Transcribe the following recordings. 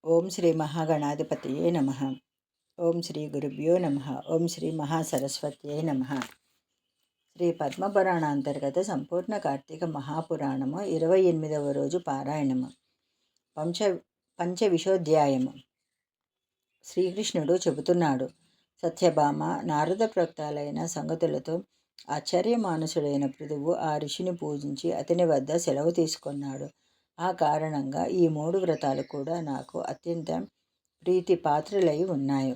ఓం శ్రీ మహాగణాధిపతయే నమ. ఓం శ్రీ గురుభ్యో నమ. ఓం శ్రీ మహాసరస్వత్యై నమ. శ్రీ పద్మపురాణాంతర్గత సంపూర్ణ కార్తీక మహాపురాణము 28వ రోజు పారాయణము. పంచవిశోధ్యాయము. శ్రీకృష్ణుడు చెబుతున్నాడు. సత్యభామ నారద ప్రోక్తాలైన సంగతులతో ఆశ్చర్యమానసుడైన పృథువు ఆ ఋషిని పూజించి అతని వద్ద సెలవు తీసుకున్నాడు. ఆ కారణంగా ఈ 3 వ్రతాలు కూడా నాకు అత్యంత ప్రీతి పాత్రలై ఉన్నాయి.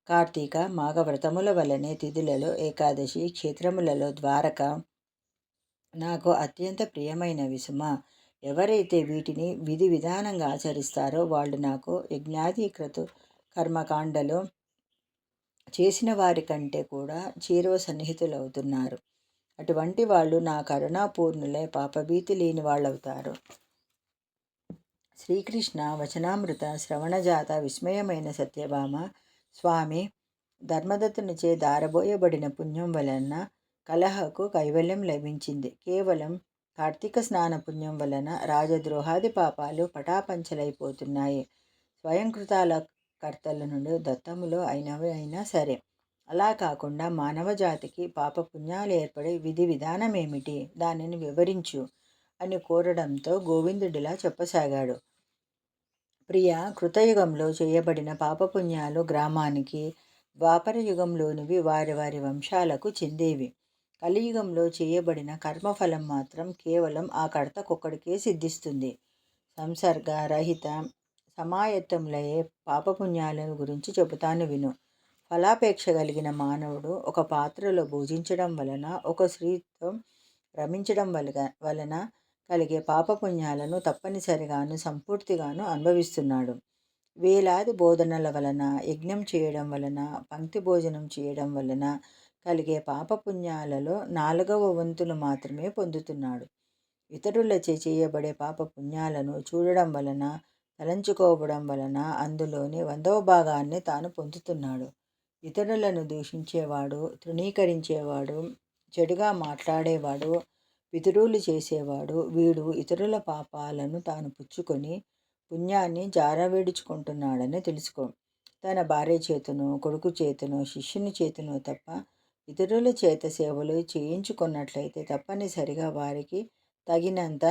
కార్తీక మాఘ వ్రతముల వలనే తిథులలో ఏకాదశి, క్షేత్రములలో ద్వారక నాకు అత్యంత ప్రియమైనవి సుమా. ఎవరైతే వీటిని విధి విధానంగా ఆచరిస్తారో వాళ్ళు నాకు యజ్ఞాధికృత కర్మకాండలో చేసిన వారి కంటే కూడా చేరువ సన్నిహితులవుతున్నారు. అటువంటి వాళ్ళు నా కరుణాపూర్ణులై పాపభీతి లేని వాళ్ళవుతారు. శ్రీకృష్ణ వచనామృత శ్రవణజాత విస్మయమైన సత్యభామ, స్వామి ధర్మదత్తునిచే దారబోయబడిన పుణ్యం వలన కలహకు కైవల్యం లభించింది. కేవలం కార్తీక స్నాన పుణ్యం వలన రాజద్రోహాది పాపాలు పటాపంచలైపోతున్నాయి. స్వయంకృతాల కర్తల నుండి దత్తములు అయినా సరే. అలా కాకుండా మానవ జాతికి పాపపుణ్యాలు ఏర్పడే విధి విధానమేమిటి, దానిని వివరించు అని కోరడంతో గోవిందుడిలా చెప్పసాగాడు. ప్రియ, కృతయుగంలో చేయబడిన పాపపుణ్యాలు గ్రామానికి, ద్వాపర యుగంలోనివి వారి వారి వంశాలకు చెందేవి. కలియుగంలో చేయబడిన కర్మఫలం మాత్రం కేవలం ఆ కర్తకొక్కడికే సిద్ధిస్తుంది. సంసర్గ రహిత సమాయత్తములయ్యే పాపపుణ్యాలను గురించి చెబుతాను విను. ఫలాపేక్ష కలిగిన మానవుడు ఒక పాత్రలో భోజించడం వలన, ఒక స్త్రీతో రమించడం వలన కలిగే పాపపుణ్యాలను తప్పనిసరిగాను సంపూర్తిగాను అనుభవిస్తున్నాడు. వేలాది బోధనల వలన, యజ్ఞం చేయడం వలన, పంక్తి భోజనం చేయడం వలన కలిగే పాపపుణ్యాలలో 4వ వంతును మాత్రమే పొందుతున్నాడు. ఇతరులచే చేయబడే పాపపుణ్యాలను చూడడం వలన, తలంచుకోవడం వలన అందులోని 100వ భాగాన్ని తాను పొందుతున్నాడు. ఇతరులను దూషించేవాడు, తృణీకరించేవాడు, చెడుగా మాట్లాడేవాడు, పితరులు చేసేవాడు, వీడు ఇతరుల పాపాలను తాను పుచ్చుకొని పుణ్యాన్ని జారవేడుచుకుంటున్నాడని తెలుసుకో. తన భార్య చేతనో, కొడుకు చేతనో, శిష్యుని చేతనో తప్ప ఇతరుల చేత సేవలు చేయించుకున్నట్లయితే తప్పనిసరిగా వారికి తగినంత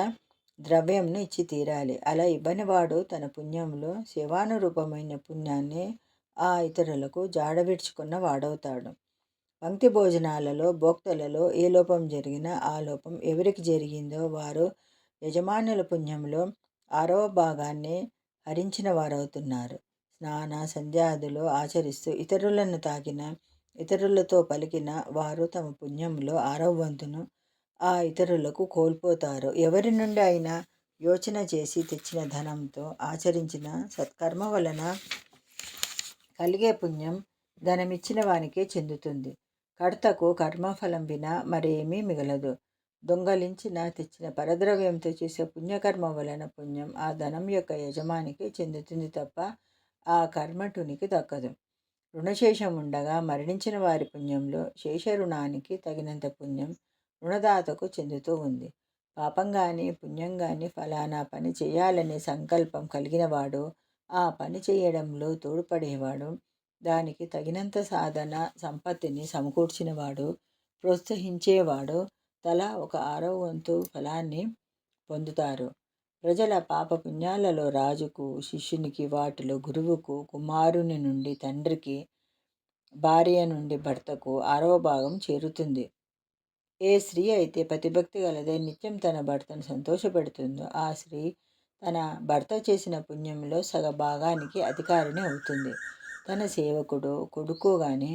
ద్రవ్యంను ఇచ్చి తీరాలి. అలా ఇవ్వని వాడు తన పుణ్యంలో సేవానురూపమైన పుణ్యాన్ని ఆ ఇతరులకు జాడవిడ్చుకున్న వాడవుతాడు. పంక్తి భోజనాలలో భోక్తలలో ఏ లోపం జరిగినా ఆ లోపం ఎవరికి జరిగిందో వారు యజమానుల పుణ్యంలో 6వ భాగాన్ని హరించిన వారవుతున్నారు. స్నాన సంధ్యాదులు ఆచరిస్తూ ఇతరులను తాకిన, ఇతరులతో పలికిన వారు తమ పుణ్యంలో 6వ వంతును ఆ ఇతరులకు కోల్పోతారు. ఎవరి నుండి అయినా యోచన చేసి తెచ్చిన ధనంతో ఆచరించిన సత్కర్మ వలన కలిగే పుణ్యం ధనమిచ్చిన వానికే చెందుతుంది. కర్తకు కర్మఫలం వినా మరేమీ మిగలదు. దొంగలించిన తెచ్చిన పరద్రవ్యంతో చేసే పుణ్యకర్మ వలన పుణ్యం ఆ ధనం యొక్క యజమానికి చెందుతుంది తప్ప ఆ కర్మటునికి దక్కదు. రుణశేషం ఉండగా మరణించిన వారి పుణ్యంలో శేష రుణానికి తగినంత పుణ్యం రుణదాతకు చెందుతూ ఉంది. పాపం కానీ పుణ్యం కానీ ఫలానా పని చేయాలనే సంకల్పం కలిగినవాడు, ఆ పని చేయడంలో తోడ్పడేవాడు, దానికి తగినంత సాధన సంపత్తిని సమకూర్చినవాడు, ప్రోత్సహించేవాడు తలా ఒక 6వ వంతు ఫలాన్ని పొందుతారు. ప్రజల పాపపుణ్యాలలో రాజుకు, శిష్యునికి, వాటిలో గురువుకు, కుమారుని నుండి తండ్రికి, భార్య నుండి భర్తకు 6వ భాగం చేరుతుంది. ఏ స్త్రీ అయితే పతిభక్తి గలదై నిత్యం తన భర్తను సంతోషపెడుతుందో ఆ స్త్రీ తన భర్త చేసిన పుణ్యంలో సగభాగానికి అధికారిని అవుతుంది. తన సేవకుడు, కొడుకు కానీ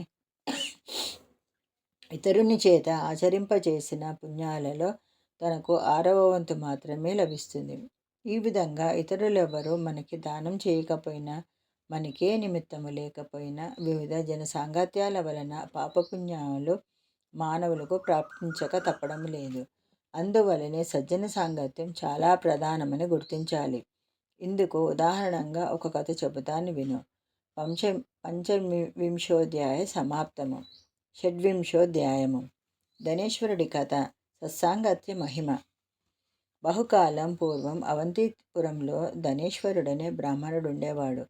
ఇతరుని చేత ఆచరింపచేసిన పుణ్యాలలో తనకు 6వ వంతు మాత్రమే లభిస్తుంది. ఈ విధంగా ఇతరులెవరూ మనకి దానం చేయకపోయినా, మనకే నిమిత్తము లేకపోయినా వివిధ జనసాంగత్యాల వలన పాపపుణ్యాలు మానవులకు ప్రాప్తించక తప్పడం లేదు. అందువలనే సజ్జన సాంగత్యం చాలా ప్రధానమని గుర్తించాలి. ఇందుకు ఉదాహరణంగా ఒక కథ చెబుతాను విను. పంచవింశోధ్యాయ సమాప్తము. షడ్వింశోధ్యాయము. ధనేశ్వరుడి కథ. సత్సాంగత్య మహిమ. బహుకాలం పూర్వం అవంతిపురంలో ధనేశ్వరుడనే బ్రాహ్మణుడుండేవాడు.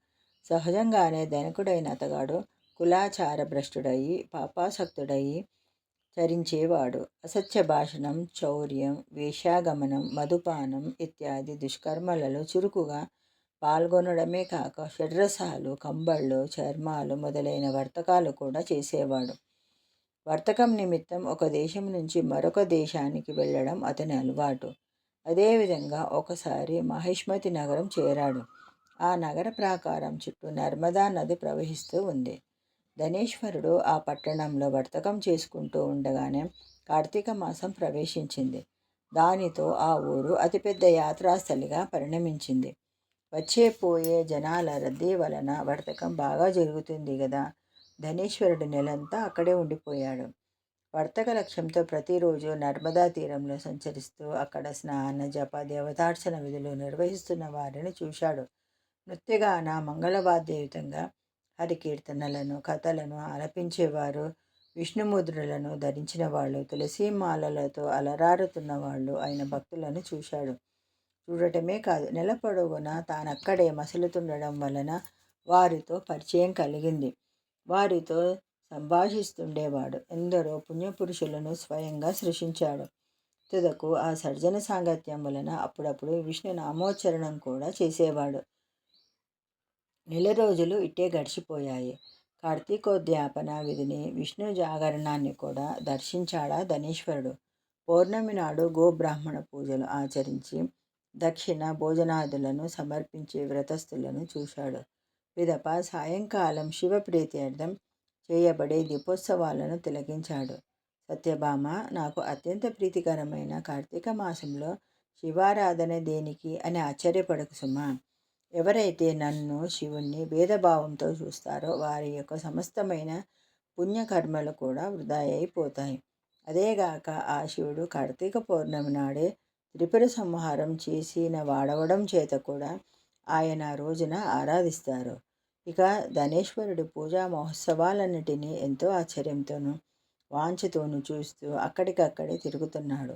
సహజంగానే ధనికుడైన అతగాడు కులాచార భ్రష్టుడయి పాపాసక్తుడయి చరించేవాడు. అసత్య భాషణం, చౌర్యం, వేశ్యాగమనం, మధుపానం ఇత్యాది దుష్కర్మలలో చురుకుగా పాల్గొనడమే కాక షడ్రసాలు, కంబళ్ళు, చర్మాలు మొదలైన వర్తకాలు కూడా చేసేవాడు. వర్తకం నిమిత్తం ఒక దేశం నుంచి మరొక దేశానికి వెళ్ళడం అతని అలవాటు. అదేవిధంగా ఒకసారి మహిష్మతి నగరం చేరాడు. ఆ నగర ప్రాకారం చుట్టూ నర్మదా నది ప్రవహిస్తూ ఉంది. ధనేశ్వరుడు ఆ పట్టణంలో వర్తకం చేసుకుంటూ ఉండగానే కార్తీక మాసం ప్రవేశించింది. దానితో ఆ ఊరు అతిపెద్ద యాత్రాస్థలిగా పరిణమించింది. వచ్చే పోయే జనాల రద్దీ వలన వర్తకం బాగా జరుగుతుంది కదా. ధనేశ్వరుడు నెలంతా అక్కడే ఉండిపోయాడు. వర్తక లక్ష్యంతో ప్రతిరోజు నర్మదా తీరంలో సంచరిస్తూ అక్కడ స్నాన, జప, దేవతార్చన విధులు నిర్వహిస్తున్న వారిని చూశాడు. నృత్యగాన, మంగళవాద్యయుతంగా హరికీర్తనలను, కథలను ఆలపించేవారు, విష్ణుముద్రలను ధరించిన వాళ్ళు, తులసీమాలలతో అలరారుతున్న వాళ్ళు అయిన భక్తులను చూశాడు. చూడటమే కాదు, నెల పొడవునా తానక్కడే మసలుతుండడం వలన వారితో పరిచయం కలిగింది. వారితో సంభాషిస్తుండేవాడు. ఎందరో పుణ్యపురుషులను స్వయంగా సృష్టించాడు. తుదకు ఆ సర్జన సాంగత్యం వలన అప్పుడప్పుడు విష్ణు నామోచ్చరణం కూడా చేసేవాడు. నెల రోజులు ఇట్టే గడిచిపోయాయి. కార్తీకోద్యాపన విధిని, విష్ణు జాగరణాన్ని కూడా దర్శించాడా ధనేశ్వరుడు. పౌర్ణమి నాడు గోబ్రాహ్మణ పూజలు ఆచరించి దక్షిణ భోజనాదులను సమర్పించే వ్రతస్థులను చూశాడు. పిదప సాయంకాలం శివప్రీత్యర్థం చేయబడే దీపోత్సవాలను తిలకించాడు. సత్యభామ, నాకు అత్యంత ప్రీతికరమైన కార్తీక మాసంలో శివారాధన దేనికి అని ఆశ్చర్యపడకు సుమా. ఎవరైతే నన్ను, శివుణ్ణి భేదభావంతో చూస్తారో వారి యొక్క సమస్తమైన పుణ్యకర్మలు కూడా వృధా అయిపోతాయి. అదేగాక ఆ శివుడు కార్తీక పౌర్ణమి నాడే త్రిపుర సంహారం చేసిన వాడవడం చేత కూడా ఆయన రోజున ఆరాధిస్తారు. ఇక ధనేశ్వరుడు పూజా మహోత్సవాలన్నిటినీ ఎంతో ఆశ్చర్యంతోనూ వాంఛతోనూ చూస్తూ అక్కడికక్కడే తిరుగుతున్నాడు.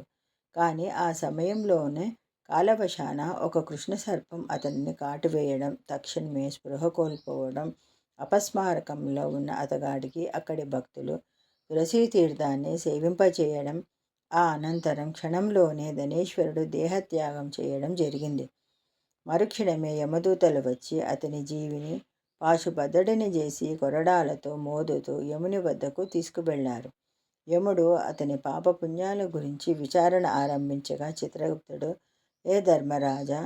కానీ ఆ సమయంలోనే కాలవశాన ఒక కృష్ణ సర్పం అతనిని కాటువేయడం, తక్షణమే స్పృహ కోల్పోవడం, అపస్మారకంలో ఉన్న అతగాడికి అక్కడి భక్తులు తులసీ తీర్థాన్ని సేవింపచేయడం, ఆ అనంతరం క్షణంలోనే ధనేశ్వరుడు దేహత్యాగం చేయడం జరిగింది. మరుక్షణమే యమదూతలు వచ్చి అతని జీవిని పాశుబద్ధుడిని చేసి కొరడాలతో మోదుతూ యముని వద్దకు తీసుకువెళ్లారు. యముడు అతని పాపపుణ్యాల గురించి విచారణ ఆరంభించగా చిత్రగుప్తుడు, ఏ ధర్మరాజా,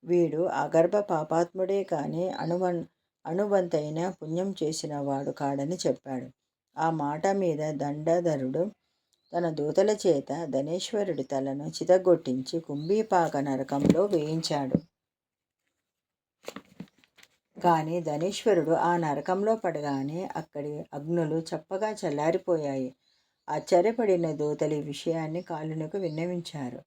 వీడు అగర్భ పాపాత్ముడే కానీ అణువంతైన పుణ్యం చేసిన వాడు కాడని చెప్పాడు. ఆ మాట మీద దండధరుడు తన దూతల చేత ధనేశ్వరుడి తలను చితగొట్టించి కుంభీపాక నరకంలో వేయించాడు. కానీ ధనేశ్వరుడు ఆ నరకంలో పడగానే అక్కడి అగ్నులు చప్పగా చల్లారిపోయాయి. ఆశ్చర్యపడిన దూతలు ఈ విషయాన్ని కాలునకు విన్నవించారు.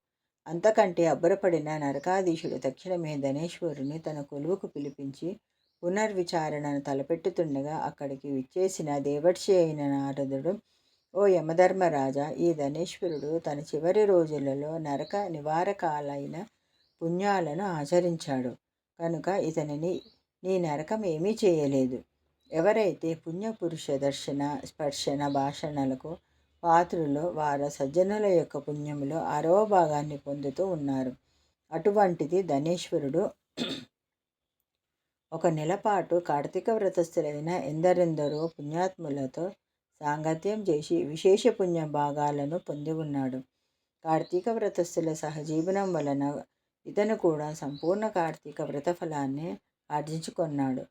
అంతకంటే అబ్బురపడిన నరకాధీశుడు తక్షణమే ధనేశ్వరుని తన కొలువుకు పిలిపించి పునర్విచారణను తలపెట్టుతుండగా అక్కడికి విచ్చేసిన దేవర్షి అయిన నారదుడు, ఓ యమధర్మరాజా, ఈ ధనేశ్వరుడు తన చివరి రోజులలో నరక నివారకాలైన పుణ్యాలను ఆచరించాడు కనుక ఇతనిని నీ నరకం ఏమీ చేయలేదు. ఎవరైతే పుణ్యపురుష దర్శన, స్పర్శన, భాషణలకు పాత్రులో వారు సజ్జనుల యొక్క పుణ్యములో 6వ భాగాన్ని పొందుతూ ఉన్నారు. అటువంటిది ధనేశ్వరుడు ఒక నెలపాటు కార్తీక వ్రతస్థులైన ఎందరెందరో పుణ్యాత్ములతో సాంగత్యం చేసి విశేష పుణ్య భాగాలను పొంది ఉన్నాడు. కార్తీక వ్రతస్థుల సహజీవనం వలన ఇతను కూడా సంపూర్ణ కార్తీక వ్రత ఫలాన్ని ఆర్జించుకున్నాడు.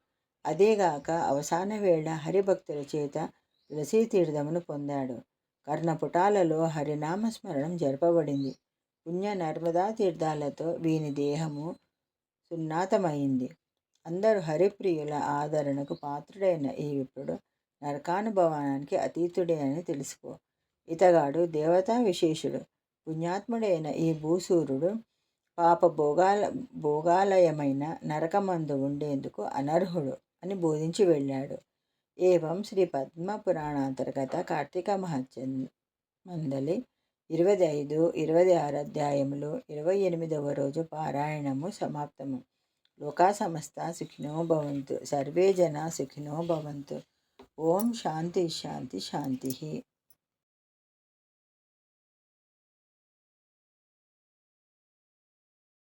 అదేగాక అవసాన వేళ హరిభక్తుల చేత తులసీ తీర్థమును పొందాడు. కర్ణపుటాలలో హరినామస్మరణం జరపబడింది. పుణ్య నర్మదా తీర్థాలతో వీని దేహము సున్నాతమైంది. అందరూ హరిప్రియుల ఆదరణకు పాత్రుడైన ఈ విప్రుడు నరకానుభవానికి అతీతుడే అని తెలుసుకో. ఇతగాడు దేవతా విశేషుడు. పుణ్యాత్ముడైన ఈ భూసూరుడు పాప భోగాలయమైన నరకమందు ఉండేందుకు అనర్హుడు అని బోధించి వెళ్ళాడు. ఏవం శ్రీ పద్మ పురాణాంతర్గత కార్తీక మహత్యం మందలి 25, 26 అధ్యాయములు 28వ రోజు పారాయణము సమాప్తము. లోకా సమస్త సుఖినో భవంతు. సర్వే జన సుఖినో భవంతు. ఓం శాంతి శాంతి శాంతి.